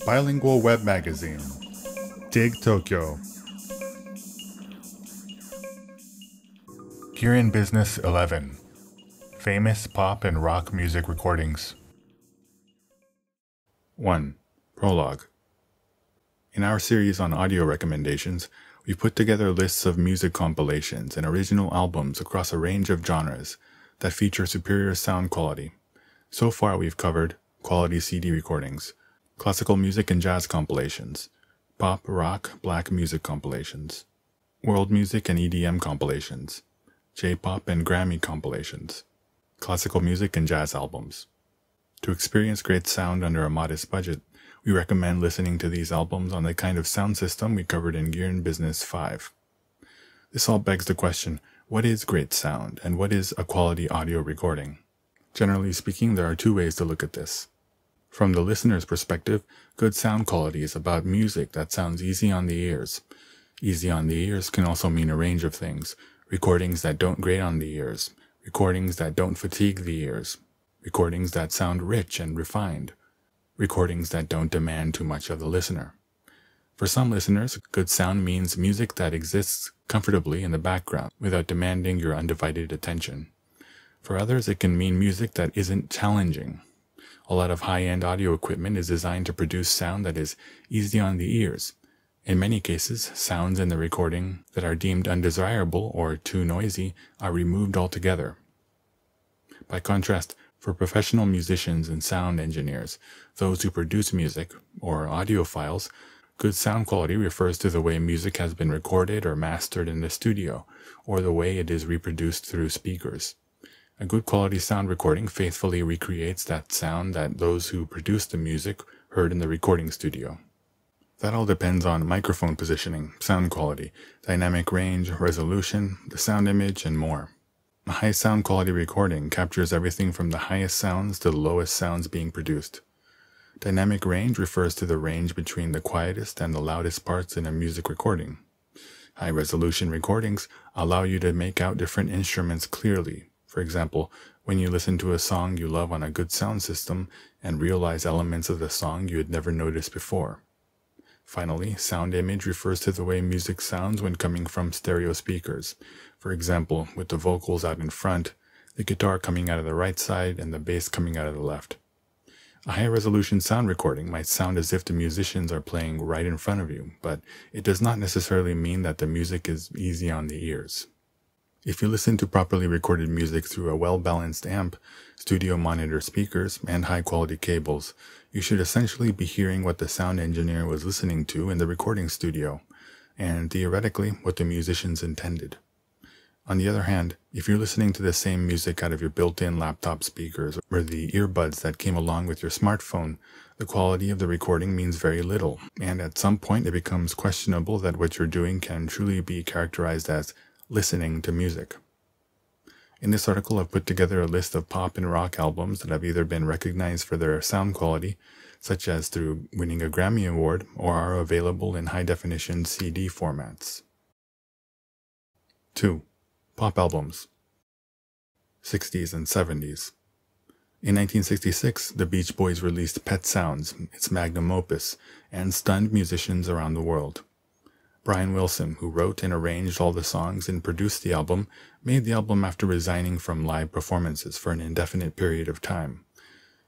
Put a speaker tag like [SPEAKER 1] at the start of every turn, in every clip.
[SPEAKER 1] Bilingual Web Magazine. Dig Tokyo. Here in Business 11. Famous pop and rock music recordings. 1. Prologue. In our series on audio recommendations, we've put together lists of music compilations and original albums across a range of genres that feature superior sound quality. So far we've covered quality CD recordings, classical music and jazz compilations, pop, rock, black music compilations, world music and EDM compilations, J-pop and Grammy compilations, classical music and jazz albums. To experience great sound under a modest budget, we recommend listening to these albums on the kind of sound system we covered in Gear and Business 5. This all begs the question, what is great sound and what is a quality audio recording? Generally speaking, there are two ways to look at this. From the listener's perspective, good sound quality is about music that sounds easy on the ears. Easy on the ears can also mean a range of things. Recordings that don't grate on the ears, recordings that don't fatigue the ears, recordings that sound rich and refined, recordings that don't demand too much of the listener. For some listeners, good sound means music that exists comfortably in the background without demanding your undivided attention. For others, it can mean music that isn't challenging. A lot of high-end audio equipment is designed to produce sound that is easy on the ears. In many cases, sounds in the recording that are deemed undesirable or too noisy are removed altogether. By contrast, for professional musicians and sound engineers, those who produce music, or audiophiles, good sound quality refers to the way music has been recorded or mastered in the studio, or the way it is reproduced through speakers. A good quality sound recording faithfully recreates that sound that those who produce the music heard in the recording studio. That all depends on microphone positioning, sound quality, dynamic range, resolution, the sound image, and more. A high sound quality recording captures everything from the highest sounds to the lowest sounds being produced. Dynamic range refers to the range between the quietest and the loudest parts in a music recording. High resolution recordings allow you to make out different instruments clearly. For example, when you listen to a song you love on a good sound system and realize elements of the song you had never noticed before. Finally, sound image refers to the way music sounds when coming from stereo speakers. For example, with the vocals out in front, the guitar coming out of the right side, and the bass coming out of the left. A high-resolution sound recording might sound as if the musicians are playing right in front of you, but it does not necessarily mean that the music is easy on the ears. If you listen to properly recorded music through a well-balanced amp, studio monitor speakers, and high-quality cables, you should essentially be hearing what the sound engineer was listening to in the recording studio, and theoretically what the musicians intended. On the other hand, if you're listening to the same music out of your built-in laptop speakers or the earbuds that came along with your smartphone, the quality of the recording means very little, and at some point it becomes questionable that what you're doing can truly be characterized as listening to music. In this article, I've put together a list of pop and rock albums that have either been recognized for their sound quality, such as through winning a Grammy Award, or are available in high-definition CD formats. 2. Pop albums. 60s and 70s. In 1966, the Beach Boys released Pet Sounds, its magnum opus, and stunned musicians around the world. Brian Wilson, who wrote and arranged all the songs and produced the album, made the album after resigning from live performances for an indefinite period of time.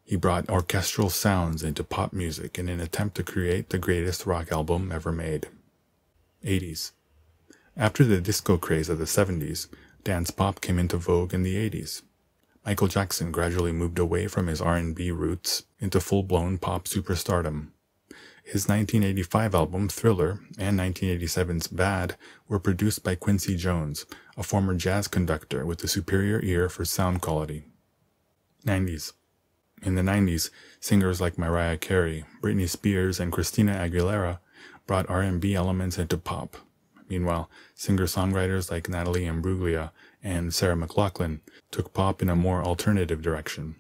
[SPEAKER 1] He brought orchestral sounds into pop music in an attempt to create the greatest rock album ever made. 80s. After the disco craze of the 70s, dance pop came into vogue in the 80s. Michael Jackson gradually moved away from his R&B roots into full-blown pop superstardom. His 1985 album Thriller and 1987's Bad were produced by Quincy Jones, a former jazz conductor with a superior ear for sound quality. 90s. In the 90s, singers like Mariah Carey, Britney Spears, and Christina Aguilera brought R&B elements into pop. Meanwhile, singer-songwriters like Natalie Imbruglia and Sarah McLachlan took pop in a more alternative direction.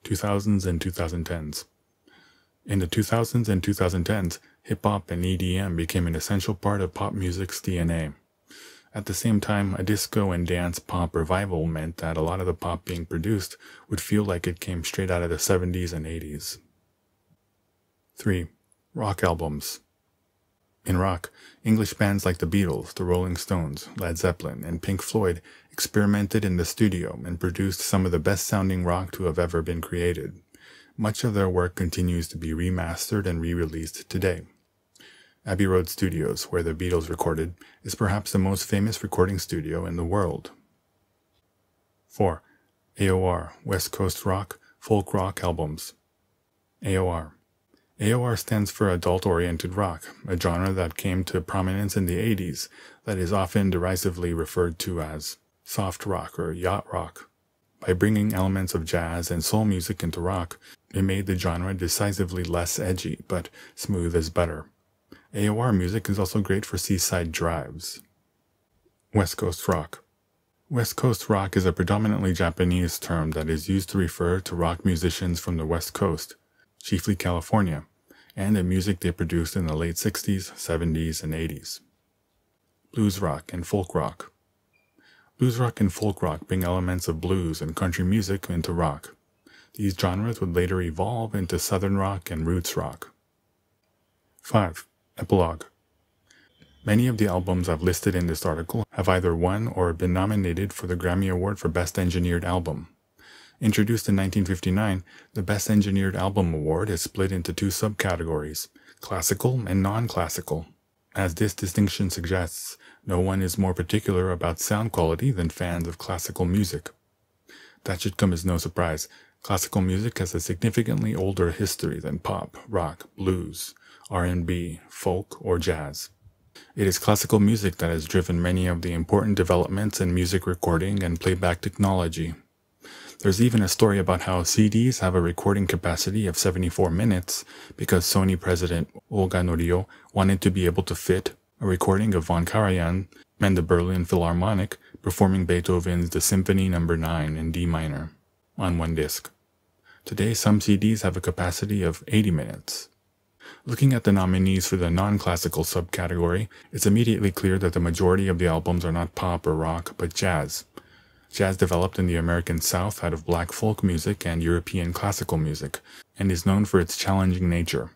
[SPEAKER 1] 2000s and 2010s. In the 2000s and 2010s, hip-hop and EDM became an essential part of pop music's DNA. At the same time, a disco and dance pop revival meant that a lot of the pop being produced would feel like it came straight out of the 70s and 80s. 3. Rock albums. In rock, English bands like the Beatles, the Rolling Stones, Led Zeppelin, and Pink Floyd experimented in the studio and produced some of the best-sounding rock to have ever been created. Much of their work continues to be remastered and re-released today. Abbey Road Studios, where the Beatles recorded, is perhaps the most famous recording studio in the world. 4. AOR, West Coast Rock, Folk Rock Albums. AOR. AOR stands for Adult-Oriented Rock, a genre that came to prominence in the 80s that is often derisively referred to as soft rock or yacht rock. By bringing elements of jazz and soul music into rock, it made the genre decisively less edgy, but smooth as butter. AOR music is also great for seaside drives. West Coast Rock. West Coast rock is a predominantly Japanese term that is used to refer to rock musicians from the West Coast, chiefly California, and the music they produced in the late 60s, 70s, and 80s. Blues rock and folk rock. Blues rock and folk rock bring elements of blues and country music into rock. These genres would later evolve into southern rock and roots rock. 5. Epilogue. Many of the albums I've listed in this article have either won or been nominated for the Grammy Award for Best Engineered Album. Introduced in 1959, the Best Engineered Album Award is split into two subcategories, classical and non-classical. As this distinction suggests, no one is more particular about sound quality than fans of classical music. That should come as no surprise. Classical music has a significantly older history than pop, rock, blues, R&B, folk, or jazz. It is classical music that has driven many of the important developments in music recording and playback technology. There's even a story about how CDs have a recording capacity of 74 minutes because Sony president Olga Norio wanted to be able to fit a recording of von Karajan and the Berlin Philharmonic performing Beethoven's The Symphony No. 9 in D minor on one disc. Today, some CDs have a capacity of 80 minutes. Looking at the nominees for the non-classical subcategory, it's immediately clear that the majority of the albums are not pop or rock, but jazz. Jazz developed in the American South out of black folk music and European classical music, and is known for its challenging nature.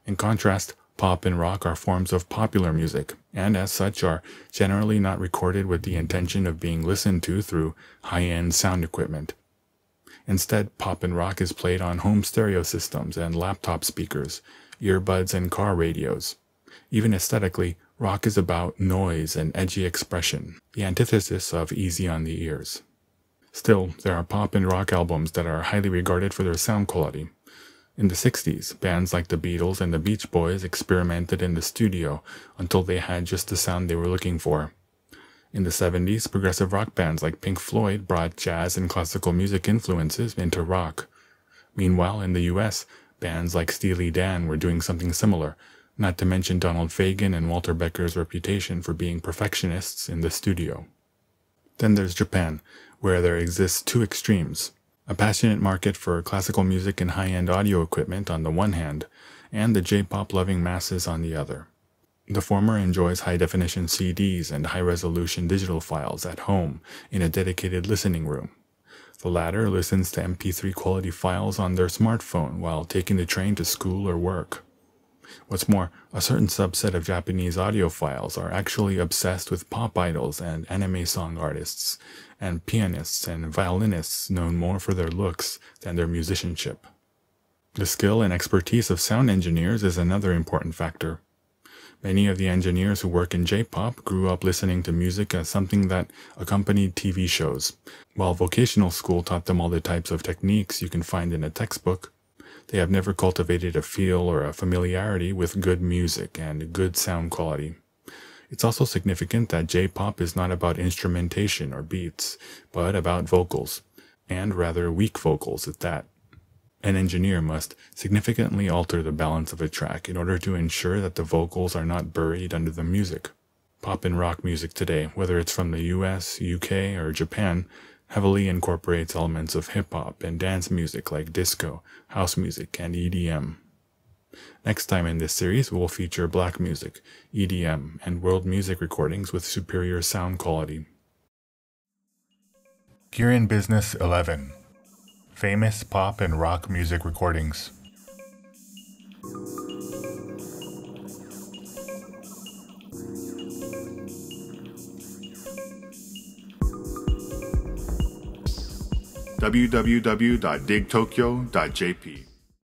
[SPEAKER 1] In contrast, pop and rock are forms of popular music, and as such are generally not recorded with the intention of being listened to through high-end sound equipment. Instead, pop and rock is played on home stereo systems and laptop speakers, earbuds and car radios. Even aesthetically, rock is about noise and edgy expression, the antithesis of easy on the ears. Still, there are pop and rock albums that are highly regarded for their sound quality. In the 60s, bands like the Beatles and the Beach Boys experimented in the studio until they had just the sound they were looking for. In the 70s, progressive rock bands like Pink Floyd brought jazz and classical music influences into rock. Meanwhile, in the US, bands like Steely Dan were doing something similar, not to mention Donald Fagen and Walter Becker's reputation for being perfectionists in the studio. Then there's Japan, where there exists two extremes: a passionate market for classical music and high-end audio equipment on the one hand, and the J-pop loving masses on the other. The former enjoys high-definition CDs and high-resolution digital files at home in a dedicated listening room. The latter listens to MP3 quality files on their smartphone while taking the train to school or work. What's more, a certain subset of Japanese audiophiles are actually obsessed with pop idols and anime song artists, and pianists and violinists known more for their looks than their musicianship. The skill and expertise of sound engineers is another important factor. Many of the engineers who work in J-pop grew up listening to music as something that accompanied TV shows. While vocational school taught them all the types of techniques you can find in a textbook, they have never cultivated a feel or a familiarity with good music and good sound quality. It's also significant that J-pop is not about instrumentation or beats, but about vocals, and rather weak vocals at that. An engineer must significantly alter the balance of a track in order to ensure that the vocals are not buried under the music. Pop and rock music today, whether it's from the US, UK, or Japan, heavily incorporates elements of hip-hop and dance music like disco, house music, and EDM. Next time in this series, we will feature black music, EDM, and world music recordings with superior sound quality. Gear in Business 11. Famous pop and rock music recordings. www.digtokyo.jp.